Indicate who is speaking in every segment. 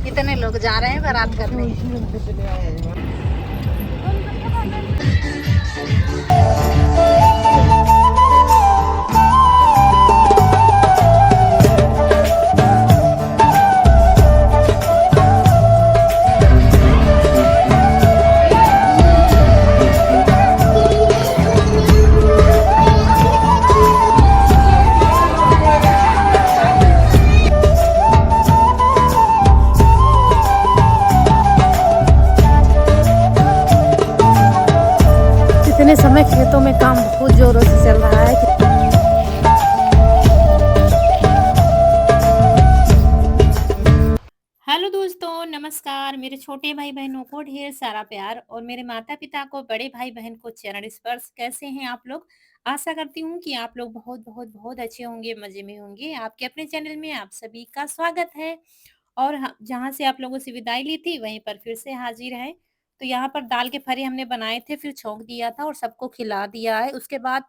Speaker 1: कितने लोग जा रहे हैं बारात करने। इतने समय खेतों में काम बहुत जोरों से चल रहा है।
Speaker 2: हेलो दोस्तों, नमस्कार। मेरे छोटे भाई बहनों को ढेर सारा प्यार और मेरे माता पिता को, बड़े भाई बहन को चरण स्पर्श। कैसे हैं आप लोग? आशा करती हूँ कि आप लोग बहुत बहुत बहुत अच्छे होंगे, मजे में होंगे। आपके अपने चैनल में आप सभी का स्वागत है। और जहाँ से आप लोगों से विदाई ली थी वहीं पर फिर से हाजिर है। तो यहाँ पर दाल के फरे हमने बनाए थे, फिर छौंक दिया था और सबको खिला दिया है। उसके बाद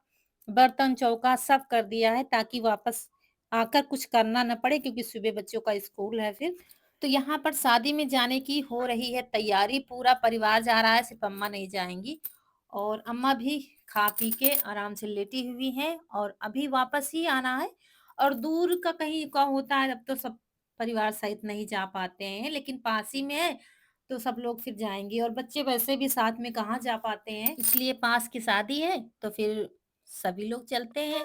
Speaker 2: बर्तन चौका सब कर दिया है ताकि वापस आकर कुछ करना न पड़े, क्योंकि सुबह बच्चों का स्कूल है फिर। तो यहाँ पर शादी में जाने की हो रही है तैयारी, पूरा परिवार जा रहा है, सिर्फ अम्मा नहीं जाएंगी। और अम्मा भी खा पी के आराम से लेटी हुई हैं और अभी वापस ही आना है। और दूर का कहीं का होता है, अब तो सब परिवार सहित नहीं जा पाते हैं, लेकिन पास ही में है तो सब लोग फिर जाएंगे। और बच्चे वैसे भी साथ में कहाँ जा पाते हैं, इसलिए पास की शादी है तो फिर सभी लोग चलते हैं।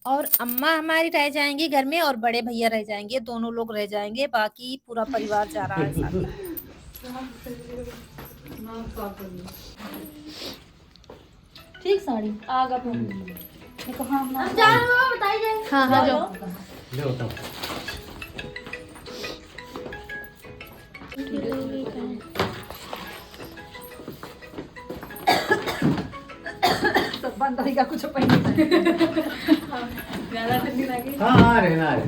Speaker 2: और अम्मा हमारी रह जाएंगी घर में और बड़े भैया रह जाएंगे, दोनों लोग रह जाएंगे, बाकी पूरा परिवार जा रहा है साथ में।
Speaker 3: ठीक साड़ी आगा पर देखो। हाँ हाँ बताइए।
Speaker 1: हाँ हाँ जाओ।
Speaker 3: सब बंद रहेगा कुछ पहले। ज्यादा ठंडी लगी।
Speaker 4: हाँ हाँ रहना है।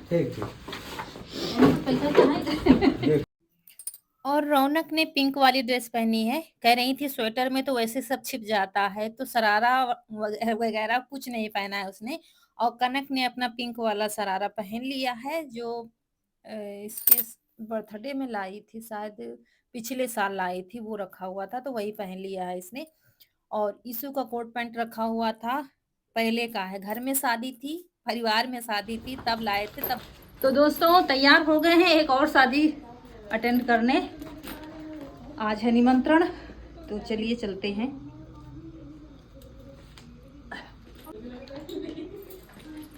Speaker 4: ठीक ठीक।
Speaker 3: पैसा तो नहीं।
Speaker 2: और रौनक ने पिंक वाली ड्रेस पहनी है, कह रही थी स्वेटर में तो वैसे सब छिप जाता है, तो शरारा वगैरह कुछ नहीं पहना है उसने। और कनक ने अपना पिंक वाला शरारा पहन लिया है, जो इसके बर्थडे में लाई थी शायद, पिछले साल लाई थी, वो रखा हुआ था तो वही पहन लिया है इसने। और यीशु का कोट पैंट रखा हुआ था, पहले का है, घर में शादी थी, परिवार में शादी थी तब लाए थे तब।
Speaker 3: तो दोस्तों तैयार हो गए हैं एक और शादी अटेंड करने। आज है निमंत्रण, तो चलिए चलते हैं।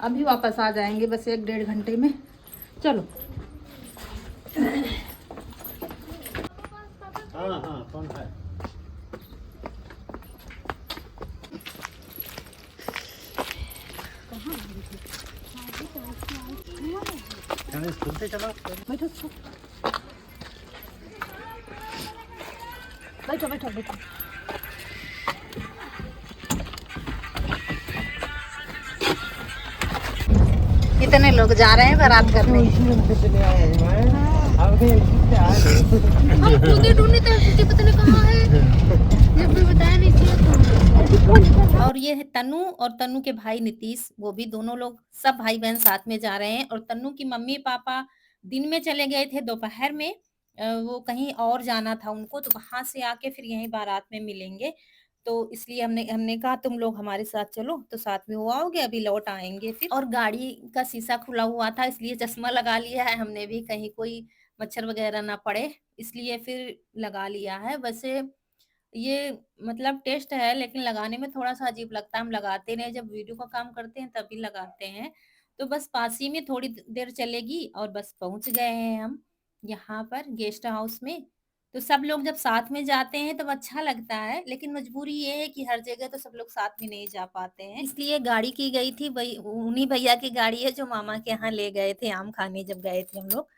Speaker 3: अभी वापस आ जाएंगे बस 1-1.5 घंटे में। चलो।
Speaker 4: हाँ हाँ कौन है? चलो स्कूल से चलो।
Speaker 3: बैठो बैठो बैठो बैठो।
Speaker 1: कितने लोग जा रहे हैं बारात करने।
Speaker 3: हम खुद ही ढूंढने थे, पता नहीं कहाँ है, जब भी बताया नहीं था।
Speaker 2: और ये है तनु और तनु के भाई नीतीश, वो भी दोनों लोग सब भाई बहन साथ में जा रहे हैं। और तनु की मम्मी पापा दिन में चले गए थे, दोपहर में वो कहीं और जाना था उनको, तो वहां से आके फिर यहीं बारात में मिलेंगे। तो इसलिए हमने हमने कहा तुम लोग हमारे साथ चलो, तो साथ में वो आओगे, अभी लौट आएंगे फिर। और गाड़ी का शीशा खुला हुआ था, इसलिए चश्मा लगा लिया है हमने भी, कहीं कोई मच्छर वगैरह ना पड़े, इसलिए फिर लगा लिया है। वैसे ये मतलब टेस्ट है, लेकिन लगाने में थोड़ा-सा अजीब लगता है, हम लगाते नहीं, जब वीडियो का काम करते हैं तभी लगाते हैं। तो बस पास ही में थोड़ी देर चलेगी और बस पहुँच गए हैं हम यहाँ पर गेस्ट हाउस में। तो सब लोग जब साथ में जाते हैं तब अच्छा लगता है, लेकिन मजबूरी ये है कि हर जगह तो सब लोग साथ में नहीं जा पाते हैं। इसलिए गाड़ी की गई थी, वही उन्हीं भैया की गाड़ी है जो मामा के यहाँ ले गए थे आम खाने जब गए थे हम लोग।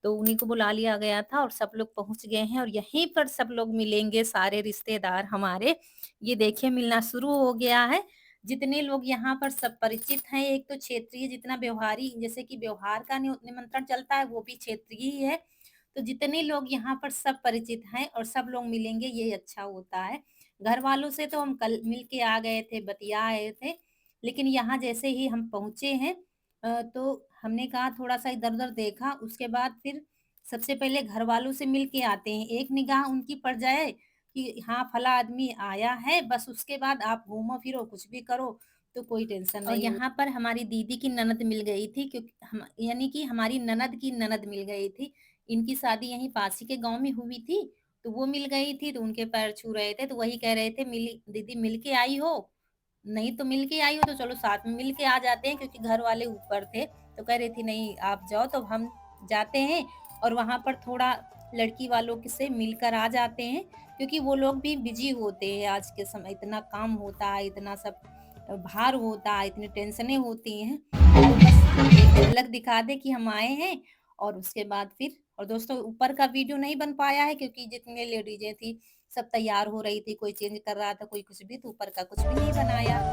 Speaker 2: तो उन्हीं को बुला लिया गया था और सब लोग पहुँच गए हैं और यहीं पर सब लोग मिलेंगे, सारे रिश्तेदार हमारे। ये देखिए मिलना शुरू हो गया है। जितने लोग यहाँ पर सब परिचित हैं, एक तो क्षेत्रीय जितना व्यवहारी जैसे कि व्यवहार का निमंत्रण चलता है वो भी क्षेत्रीय ही है। तो जितने लोग यहाँ पर सब परिचित हैं और सब लोग मिलेंगे ये अच्छा होता है। घर वालों से तो हम कल मिल के आ गए थे, बतिया आए थे, लेकिन यहाँ जैसे ही हम पहुँचे हैं तो हमने कहा थोड़ा-सा इधर-उधर देखा, उसके बाद फिर सबसे पहले घर वालों से मिल के आते हैं। एक निगाह उनकी पड़ जाए कि हाँ, फला आदमी आया है, बस उसके बाद आप घूमो-फिरो, कुछ भी करो, तो कोई टेंशन नहीं। और यहाँ पर हमारी दीदी की ननद मिल गई थी क्योंकि हम यानी कि हमारी ननद की ननद मिल गई थी। इनकी शादी यहीं पास ही के गाँव में हुई थी, तो वो मिल गई थी, तो उनके पैर छू रहे थे, तो वही कह रहे थे, "मिली दीदी मिल के आई हो? नहीं तो मिल के आई हो तो चलो साथ में मिल के आ जाते हैं क्योंकि घर वाले ऊपर थे।" तो कह रही थी नहीं आप जाओ तो हम जाते हैं और वहाँ पर थोड़ा लड़की वालों के से मिलकर आ जाते हैं क्योंकि वो लोग भी बिजी होते हैं आज के समय इतना काम होता है, इतना सब भार होता है, इतनी टेंशनें होती हैं। तो बस एक झलक दिखा दे कि हम आए हैं और उसके बाद फिर और दोस्तों ऊपर का वीडियो नहीं बन पाया है क्योंकि जितने लेडीजें थी सब तैयार हो रही थी, कोई चेंज कर रहा था, कोई कुछ भी, तो ऊपर का कुछ भी नहीं बनाया।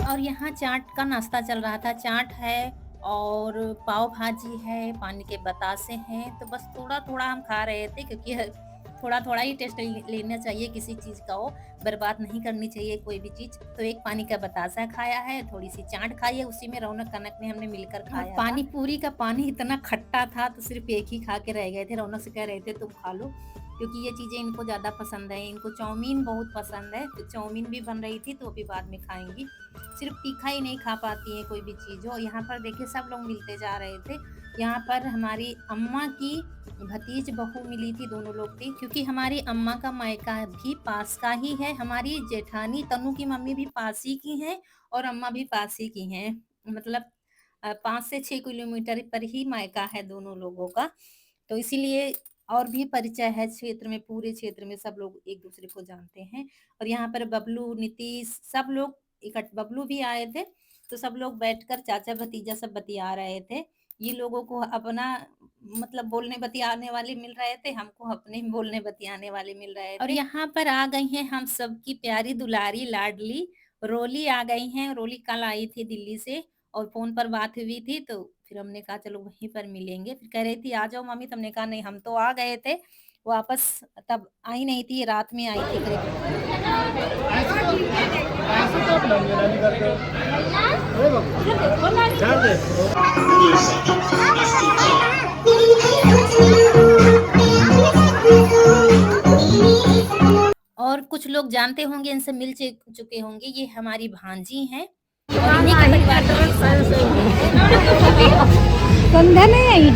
Speaker 2: और यहाँ चाट का नाश्ता चल रहा था, चाट है और पाव भाजी है, पानी के बतासे हैं, तो बस थोड़ा-थोड़ा हम खा रहे थे क्योंकि थोड़ा-थोड़ा ही टेस्ट लेना चाहिए किसी चीज़ का हो, बर्बाद नहीं करनी चाहिए कोई भी चीज़। तो एक पानी का बतासा खाया है, थोड़ी-सी चाट खाई है, उसी में रौनक-कनक ने हमने मिलकर खाया था। पानी पूरी का पानी इतना खट्टा था तो सिर्फ़ एक ही खा के रह गए थे, रौनक से कह रहे थे तुम खा लो, क्योंकि ये चीज़ें इनको ज़्यादा पसंद है, इनको चाउमीन बहुत पसंद है, तो चाउमीन भी बन रही थी तो अभी बाद में खाएँगी। सिर्फ तीखा ही नहीं खा पाती हैं कोई भी चीज़ हो। यहाँ पर देखिए सब लोग मिलते जा रहे थे। यहाँ पर हमारी अम्मा की भतीज बहू मिली थी, दोनों लोग थी क्योंकि हमारी अम्मा का मायका भी पास का ही है। हमारी जेठानी तनु की मम्मी भी पास ही की हैं और अम्मा भी पास ही की हैं। मतलब 5 से 6 किलोमीटर पर ही मायका है दोनों लोगों का। तो इसीलिए और भी परिचय है क्षेत्र में, पूरे क्षेत्र में सब लोग एक-दूसरे को जानते हैं। और यहाँ पर बबलू, नीतीश सब लोग बबलू भी आए थे, तो सब लोग बैठकर चाचा-भतीजा सब बतिया रहे थे। ये लोगों को अपना मतलब बोलने बतियाने वाले मिल रहे थे, हमको अपने बोलने बतियाने वाले मिल रहे थे। और यहाँ पर आ गई हैं हम सबकी प्यारी दुलारी लाडली रोली आ गई हैं। रोली कल आई थी दिल्ली से और फ़ोन पर बात हुई थी, तो फिर हमने कहा चलो वहीं पर मिलेंगे। फिर कह रही थी आ जाओ मम्मी, तो हमने कहा नहीं हम तो आ गए थे, वापस तब आई नहीं थी, रात में आई थी करीब। और कुछ लोग जानते होंगे, इनसे मिल चुके होंगे, ये हमारी भांजी हैं और इन्हीं के परिवार में ये शादी हुई है।
Speaker 1: संध्या नहीं आई।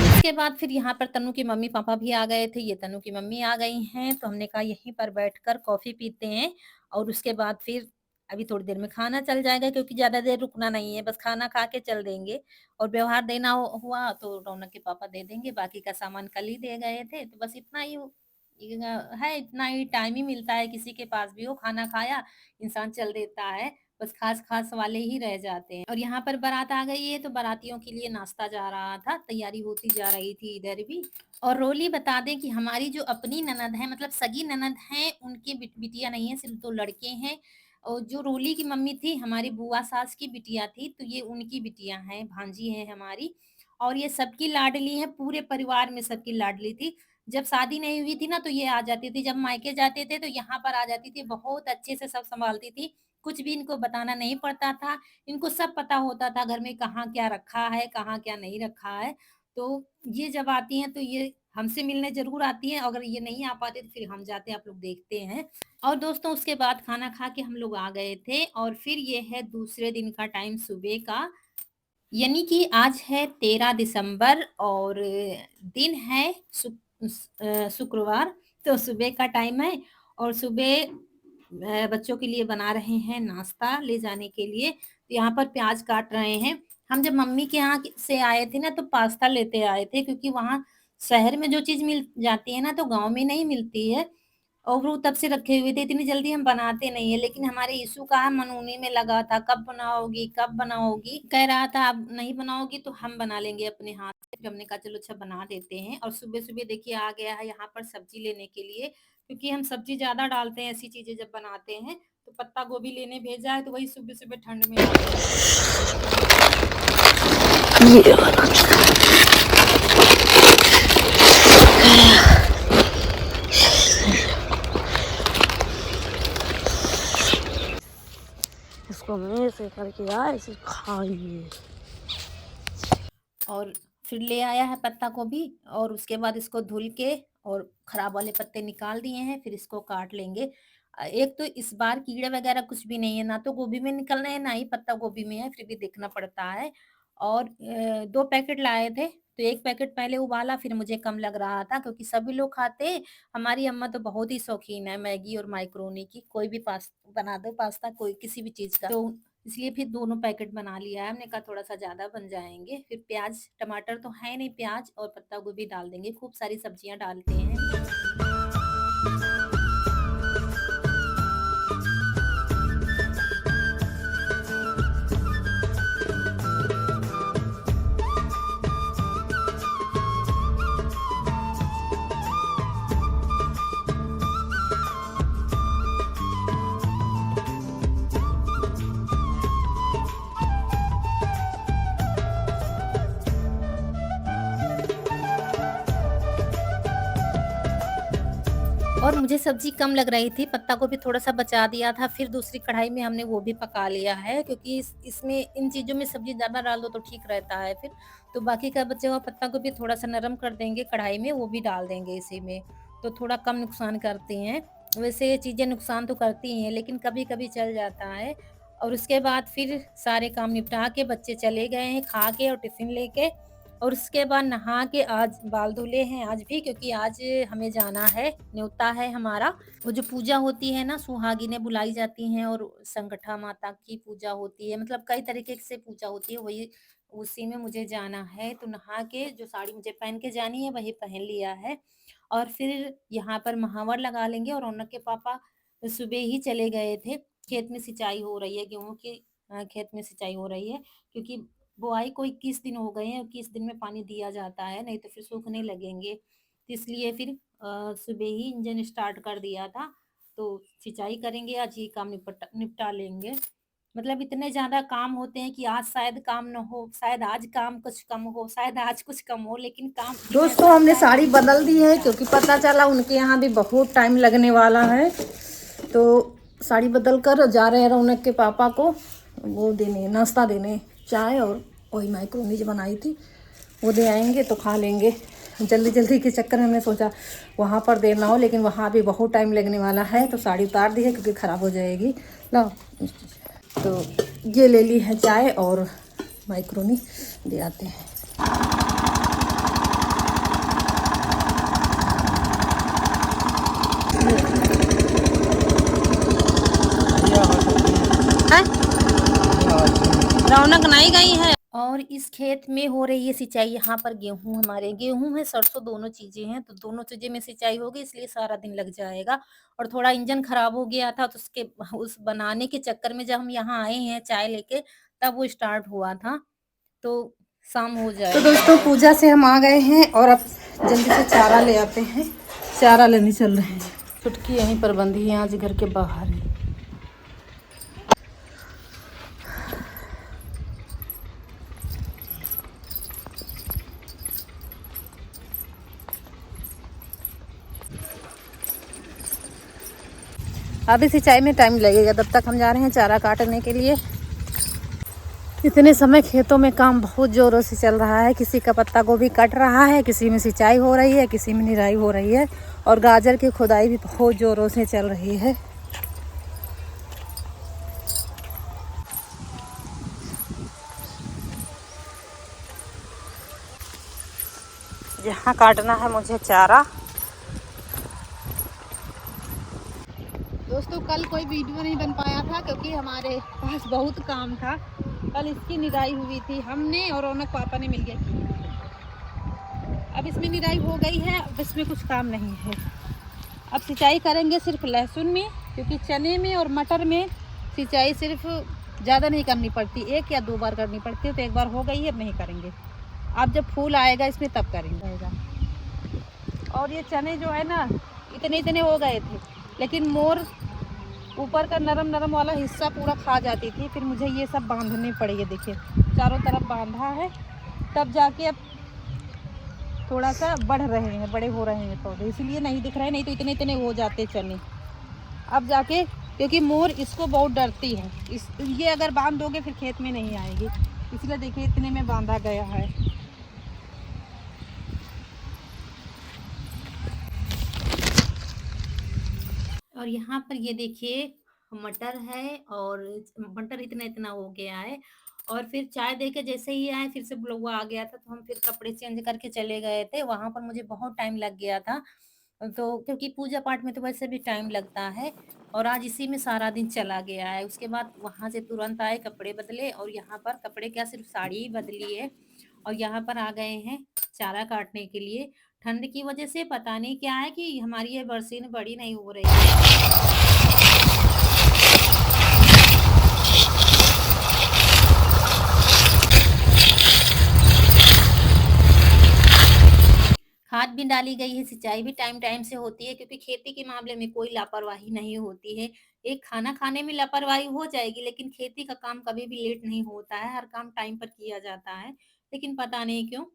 Speaker 2: उसके बाद फिर यहाँ पर तन्नू के मम्मी-पापा भी आ गए थे, ये तन्नू की मम्मी आ गई हैं, तो हमने कहा यहीं पर बैठकर कॉफ़ी पीते हैं और उसके बाद फिर अभी थोड़ी देर में खाना चल जाएगा क्योंकि ज़्यादा देर रुकना नहीं है, बस खाना खा के चल देंगे और व्यवहार देना हुआ तो रौनक के पापा दे देंगे, बाकी का सामान कल ही दे गए थे, तो बस इतना ही है, इतना ही टाइम ही मिलता है, किसी के पास भी हो, खाना खाया, इंसान चल देता है, बस खास-खास वाले ही रह जाते हैं। और यहाँ पर बारात आ गई है, तो बारातियों के लिए नाश्ता जा रहा था, तैयारी होती जा रही थी इधर भी। और रोली बता दें कि हमारी जो अपनी ननद है, मतलब सगी ननद हैं, उनकी बिटिया नहीं है, सिर्फ़ 2 लड़के हैं। और जो रोली की मम्मी थी, हमारी बुआ सास की बिटिया थी, तो ये उनकी बिटिया हैं, भांजी हैं हमारी। और ये सबकी लाडली हैं, पूरे परिवार में सबकी लाडली थी। जब शादी नहीं हुई थी ना तो ये आ जाती थी, जब मायके जाते थे तो यहाँ पर आ जाती थी, बहुत अच्छे से सब सँभालती थी। कुछ भी इनको बताना नहीं पड़ता था, इनको सब पता होता था घर में कहाँ क्या रखा है, कहाँ क्या नहीं रखा है। तो ये जब आती हैं तो ये हमसे मिलने ज़रूर आती हैं, अगर ये नहीं आ पाते तो फिर हम जाते हैं, आप लोग देखते हैं। और दोस्तों उसके बाद खाना खा के हम लोग आ गए थे और फिर ये है दूसरे दिन का टाइम सुबह का, यानी कि आज है 13 दिसंबर और दिन है शुक्रवार। तो सुबह का टाइम है और सुबह बच्चों के लिए बना रहे हैं नाश्ता ले जाने के लिए। तो यहाँ पर प्याज काट रहे हैं। हम जब मम्मी के यहाँ से आए थे ना तो पास्ता लेते आए थे, क्योंकि वहाँ शहर में जो चीज़ मिल जाती है ना तो गाँव में नहीं मिलती है। और वो तब से रखे हुए थे, इतनी जल्दी हम बनाते नहीं है, लेकिन हमारे यीशु का मन उन्हीं में लगा था, कब बनाओगी, कब बनाओगी? कह रहा था अब नहीं बनाओगी तो हम बना लेंगे अपने हाथ से। फिर हमने कहा चलो अच्छा बना देते हैं। और सुबह-सुबह देखिए आ गया है यहाँ पर सब्ज़ी लेने के लिए, क्योंकि हम सब्ज़ी ज़्यादा डालते हैं ऐसी चीज़ें जब बनाते हैं। तो पत्ता गोभी लेने भेजा है, तो वही सुबह-सुबह ठंड में आ गया
Speaker 1: इसको मैं से करके आए इसे खाइए।
Speaker 2: और फिर ले आया है पत्ता गोभी और उसके बाद इसको धुल के और खराब वाले पत्ते निकाल दिए हैं, फिर इसको काट लेंगे। एक तो इस बार कीड़े वगैरह कुछ भी नहीं है, ना तो गोभी में निकल रहे हैं, ना ही पत्ता गोभी में है, फिर भी देखना पड़ता है। और 2 पैकेट लाए थे, तो 1 पैकेट पहले उबाला, फिर मुझे कम लग रहा था क्योंकि सभी लोग खाते हैं। हमारी अम्मा तो बहुत ही शौकीन है मैगी और मैकरोनी की, कोई भी बना दो पास्ता, कोई किसी भी चीज़ का। तो इसलिए फिर दोनों पैकेट बना लिया है। हमने कहा थोड़ा-सा ज़्यादा बन जाएँगे। फिर प्याज़, टमाटर तो है नहीं, प्याज़ और पत्ता गोभी डाल देंगे, खूब सारी सब्जियाँ डालते हैं। और मुझे सब्ज़ी कम लग रही थी, पत्ता गोभी थोड़ा-सा बचा दिया था, फिर दूसरी कढ़ाई में हमने वो भी पका लिया है, क्योंकि इसमें इन चीज़ों में सब्ज़ी ज़्यादा डाल दो तो ठीक रहता है फिर। तो बाकी का बचा हुआ पत्ता गोभी थोड़ा-सा नरम कर देंगे कढ़ाई में, वो भी डाल देंगे इसी में, तो थोड़ा कम नुकसान करती हैं। वैसे ये चीज़ें नुकसान तो करती ही हैं, लेकिन कभी-कभी चल जाता है। और उसके बाद फिर सारे काम निपटा के बच्चे चले गए हैं खा के और टिफ़िन लेके। और उसके बाद नहा के आज बाल धुले हैं आज भी, क्योंकि आज हमें जाना है, न्योता है हमारा। वो जो पूजा होती है ना, सुहागिनें बुलाई जाती हैं और संगठा माता की पूजा होती है, मतलब कई तरीके से पूजा होती है, वही उसी में मुझे जाना है। तो नहा के जो साड़ी मुझे पहन के जानी है वही पहन लिया है और फिर यहाँ पर महावर लगा लेंगे। और रौनक के पापा सुबह ही चले गए थे, खेत में सिंचाई हो रही है, गेहूँ की खेत में सिंचाई हो रही है, क्योंकि बुआई को 21 दिन हो गए हैं, 21 दिन में पानी दिया जाता है, नहीं तो फिर सूखने लगेंगे। तो इसलिए फिर सुबह ही इंजन स्टार्ट कर दिया था, तो सिंचाई करेंगे, आज ये काम निपटा लेंगे। मतलब इतने ज़्यादा काम होते हैं कि आज शायद काम ना हो, शायद आज काम कुछ कम हो, शायद आज कुछ कम हो, लेकिन काम
Speaker 3: दोस्तों हमने साड़ी बदल दी है, क्योंकि पता चला उनके यहाँ भी बहुत टाइम लगने वाला है। तो साड़ी बदल कर जा रहे हैं रौनक के पापा को वो देने, नाश्ता देने, चाय और वही मैक्रोनी जो बनाई थी वो दे आएंगे तो खा लेंगे। जल्दी जल्दी के चक्कर में हमने सोचा वहाँ पर देर ना हो, लेकिन वहाँ भी बहुत टाइम लगने वाला है, तो साड़ी उतार दी है क्योंकि ख़राब हो जाएगी। लो, तो ये ले ली है चाय और मैक्रोनी, दे आते हैं। रौनक नहीं गई है।
Speaker 2: और इस खेत में हो रही है सिंचाई, यहाँ पर गेहूँ, हमारे गेहूँ है, सरसों, दोनों चीज़ें हैं, तो दोनों चीज़ें में सिंचाई होगी, इसलिए सारा दिन लग जाएगा। और थोड़ा इंजन खराब हो गया था, तो उसके उस बनाने के चक्कर में जब हम यहाँ आए हैं चाय लेके, तब वो स्टार्ट हुआ था, तो शाम हो
Speaker 3: तो
Speaker 2: जाएगा।
Speaker 3: दोस्तों पूजा से हम आ गए हैं और अब जल्दी से चारा ले आते हैं, चारा लेने चल रहे हैं। चुटकी यहीं पर बंधी है, आज घर के बाहर ही। अभी सिंचाई में टाइम लगेगा, तब तक हम जा रहे हैं चारा काटने के लिए। इतने समय खेतों में काम बहुत ज़ोरों से चल रहा है। किसी का पत्ता गोभी कट रहा है, किसी में सिंचाई हो रही है, किसी में निराई हो रही है, और गाजर की खुदाई भी बहुत ज़ोरों से चल रही है। यहाँ काटना है मुझे चारा। दोस्तों कल कोई वीडियो नहीं बन पाया था क्योंकि हमारे पास बहुत काम था। कल इसकी निराई हुई थी, हमने और रौनक पापा ने मिलकर की। अब इसमें निराई हो गई है, अब इसमें कुछ काम नहीं है। अब सिंचाई करेंगे सिर्फ लहसुन में, क्योंकि चने में और मटर में सिंचाई सिर्फ ज़्यादा नहीं करनी पड़ती, 1 या 2 बार करनी पड़ती है। तो एक बार हो गई है, अब नहीं करेंगे। अब जब फूल आएगा इसमें तब करेंगे। और ये चने जो है ना, इतने इतने हो गए थे, लेकिन मोर ऊपर का नरम नरम वाला हिस्सा पूरा खा जाती थी। फिर मुझे ये सब बांधने पड़े। ये देखिए चारों तरफ बांधा है, तब जाके अब थोड़ा सा बढ़ रहे हैं, बड़े हो रहे हैं पौधे, इसलिए नहीं दिख रहे, नहीं तो इतने इतने हो जाते चने। अब जाके, क्योंकि मोर इसको बहुत डरती है, ये अगर बांध दोगे फिर खेत में नहीं आएगी, इसलिए देखिए इतने में बांधा गया है।
Speaker 2: और यहाँ पर ये देखिए मटर है, और मटर इतना इतना हो गया है। और फिर चाय दे के जैसे ही आए फिर से ब्लॉग आ गया था, तो हम फिर कपड़े चेंज करके चले गए थे। वहां पर मुझे बहुत टाइम लग गया था, तो क्योंकि पूजा पाठ में तो वैसे भी टाइम लगता है, और आज इसी में सारा दिन चला गया है। उसके बाद वहां से तुरंत आए, कपड़े बदले, और यहाँ पर कपड़े क्या, सिर्फ साड़ी ही बदली है। और यहाँ पर आ गए हैं चारा काटने के लिए। ठंड की वजह से पता नहीं क्या है कि हमारी ये बरसीन बड़ी नहीं हो रही है। खाद भी डाली गई है, सिंचाई भी टाइम टाइम से होती है, क्योंकि खेती के मामले में कोई लापरवाही नहीं होती है। एक खाना खाने में लापरवाही हो जाएगी, लेकिन खेती का काम कभी भी लेट नहीं होता है, हर काम टाइम पर किया जाता है। लेकिन पता नहीं क्यों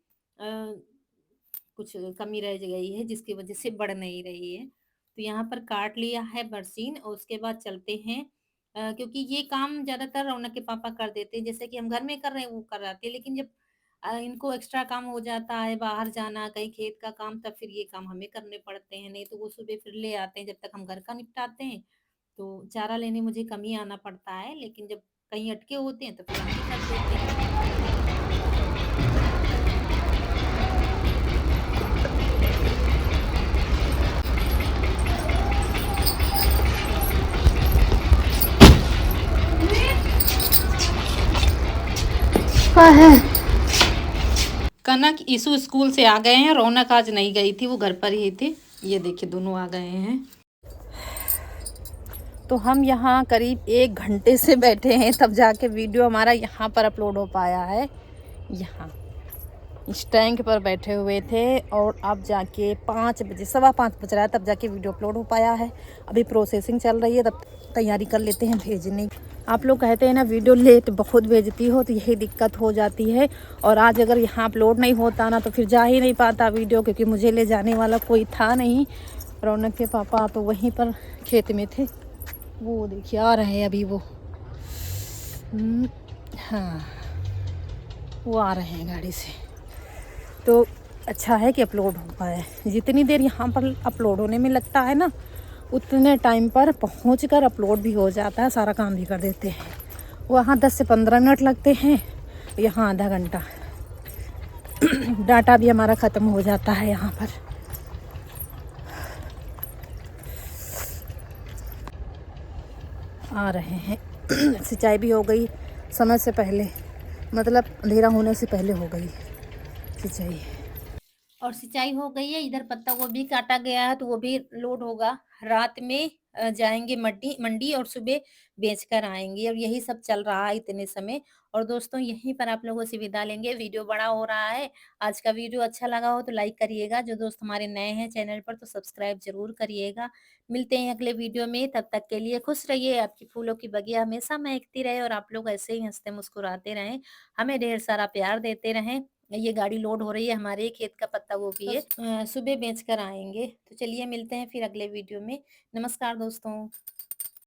Speaker 2: कुछ कमी रह गई है, जिसकी वजह से बढ़ नहीं रही है। तो यहाँ पर काट लिया है बरसीन, और उसके बाद चलते हैं। क्योंकि ये काम ज्यादातर रौनक के पापा कर देते हैं, जैसे कि हम घर में कर रहे हैं वो कर आते हैं, लेकिन जब इनको एक्स्ट्रा काम हो जाता है, बाहर जाना, कहीं खेत का काम, तब फिर ये काम हमें करने पड़ते हैं। नहीं तो वो सुबह फिर ले आते हैं, जब तक हम घर का निपटाते हैं। तो चारा लेने मुझे कम ही आना पड़ता है, लेकिन जब कहीं अटके होते हैं तो फिर हम ही कर देते हैं। कनक ईशु स्कूल से आ गए हैं, रौनक आज नहीं गई थी, वो घर पर ही थी। ये देखिए दोनों आ गए हैं।
Speaker 3: तो हम यहाँ करीब 1 घंटे से बैठे हैं, तब जाके वीडियो हमारा यहाँ पर अपलोड हो पाया है। यहाँ इस टैंक पर बैठे हुए थे, और अब जाके 5 बजे, 5:15 बज रहा है, तब जाके वीडियो अपलोड हो पाया है। अभी प्रोसेसिंग चल रही है, तब तैयारी कर लेते हैं भेजने। आप लोग कहते हैं ना वीडियो लेट बहुत भेजती हो, तो यही दिक्कत हो जाती है। और आज अगर यहाँ अपलोड नहीं होता ना, तो फिर जा ही नहीं पाता वीडियो, क्योंकि मुझे ले जाने वाला कोई था नहीं। रौनक के पापा तो वहीं पर खेत में थे, वो देखिए आ रहे हैं अभी वो। हाँ, वो आ रहे हैं गाड़ी से। तो अच्छा है कि अपलोड हो पाए। जितनी देर यहाँ पर अपलोड होने में लगता है ना, उतने टाइम पर पहुँचकर अपलोड भी हो जाता है, सारा काम भी कर देते हैं। वहाँ 10 से 15 मिनट लगते हैं, यहाँ आधा घंटा। डाटा भी हमारा ख़त्म हो जाता है यहाँ पर। आ रहे हैं। सिंचाई भी हो गई समय से पहले, मतलब अंधेरा होने से पहले हो गई सिंचाई।
Speaker 2: और सिंचाई हो गई है, इधर पत्ता गोभी काटा गया है, तो वो भी लोड होगा। रात में जाएंगे मंडी मंडी, और सुबह बेच कर आएंगे। और यही सब चल रहा है इतने समय। और दोस्तों यहीं पर आप लोगों से विदा लेंगे, वीडियो बड़ा हो रहा है। आज का वीडियो अच्छा लगा हो तो लाइक करिएगा, जो दोस्त हमारे नए हैं चैनल पर तो सब्सक्राइब जरूर करिएगा। मिलते हैं अगले वीडियो में, तब तक के लिए खुश रहिए, आपकी फूलों की बगिया हमेशा महकती रहे, और आप लोग ऐसे ही हंसते मुस्कुराते रहें, हमें ढेर सारा प्यार देते रहें। ये गाड़ी लोड हो रही है, हमारे ही खेत का पत्ता गोभी है। सुबह बेच कर आएंगे। तो चलिए मिलते हैं फिर अगले वीडियो में। नमस्कार दोस्तों।